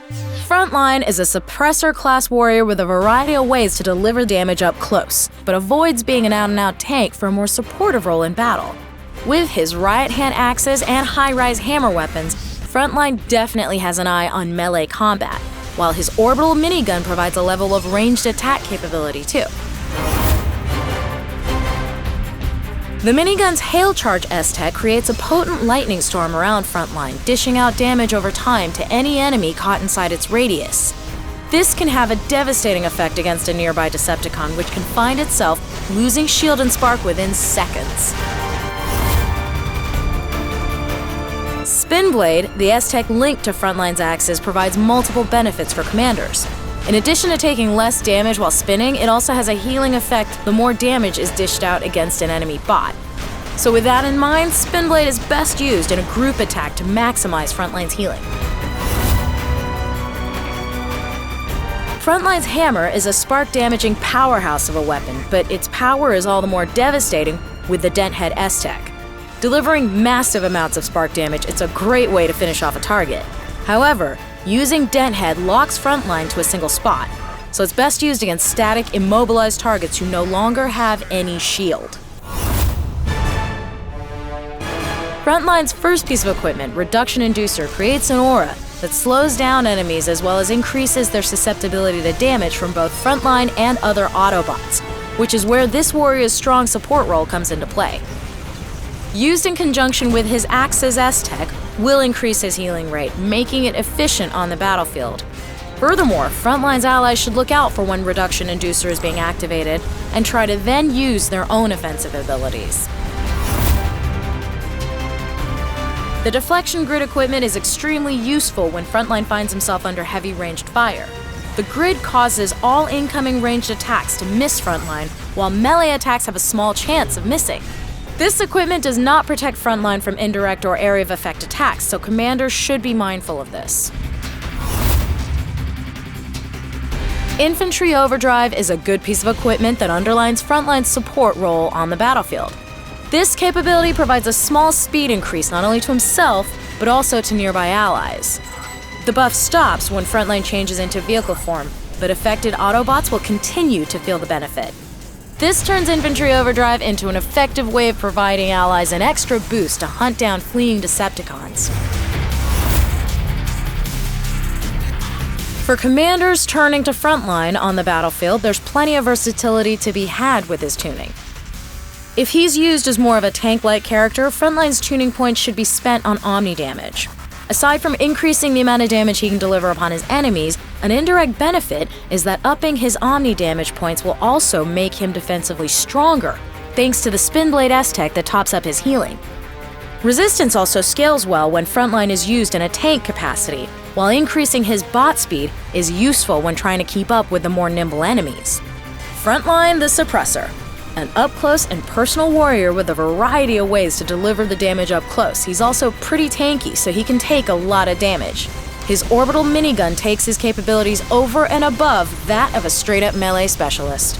Frontline is a suppressor-class warrior with a variety of ways to deliver damage up close, but avoids being an out-and-out tank for a more supportive role in battle. With his riot hand axes and high-rise hammer weapons, Frontline definitely has an eye on melee combat, while his orbital minigun provides a level of ranged attack capability too. The minigun's Hail Charge S-Tech creates a potent lightning storm around Frontline, dishing out damage over time to any enemy caught inside its radius. This can have a devastating effect against a nearby Decepticon, which can find itself losing shield and spark within seconds. Spinblade, the S-Tech linked to Frontline's axes, provides multiple benefits for commanders. In addition to taking less damage while spinning, it also has a healing effect the more damage is dished out against an enemy bot. So with that in mind, Spinblade is best used in a group attack to maximize Frontline's healing. Frontline's hammer is a spark-damaging powerhouse of a weapon, but its power is all the more devastating with the Dent Head S-Tech. Delivering massive amounts of spark damage, it's a great way to finish off a target. However, using Dent Head locks Frontline to a single spot, so it's best used against static, immobilized targets who no longer have any shield. Frontline's first piece of equipment, Reduction Inducer, creates an aura that slows down enemies as well as increases their susceptibility to damage from both Frontline and other Autobots, which is where this warrior's strong support role comes into play. Used in conjunction with his Axe's S-Tech, will increase his healing rate, making it efficient on the battlefield. Furthermore, Frontline's allies should look out for when Reduction Inducer is being activated and try to then use their own offensive abilities. The deflection grid equipment is extremely useful when Frontline finds himself under heavy ranged fire. The grid causes all incoming ranged attacks to miss Frontline, while melee attacks have a small chance of missing. This equipment does not protect Frontline from indirect or area of effect attacks, so commanders should be mindful of this. Infantry Overdrive is a good piece of equipment that underlines Frontline's support role on the battlefield. This capability provides a small speed increase not only to himself, but also to nearby allies. The buff stops when Frontline changes into vehicle form, but affected Autobots will continue to feel the benefit. This turns Infantry Overdrive into an effective way of providing allies an extra boost to hunt down fleeing Decepticons. For commanders turning to Frontline on the battlefield, there's plenty of versatility to be had with his tuning. If he's used as more of a tank-like character, Frontline's tuning points should be spent on Omni damage. Aside from increasing the amount of damage he can deliver upon his enemies, an indirect benefit is that upping his Omni damage points will also make him defensively stronger, thanks to the Spinblade S-Tech that tops up his healing. Resistance also scales well when Frontline is used in a tank capacity, while increasing his bot speed is useful when trying to keep up with the more nimble enemies. Frontline the Suppressor. An up-close and personal warrior with a variety of ways to deliver the damage up close. He's also pretty tanky, so he can take a lot of damage. His orbital minigun takes his capabilities over and above that of a straight-up melee specialist.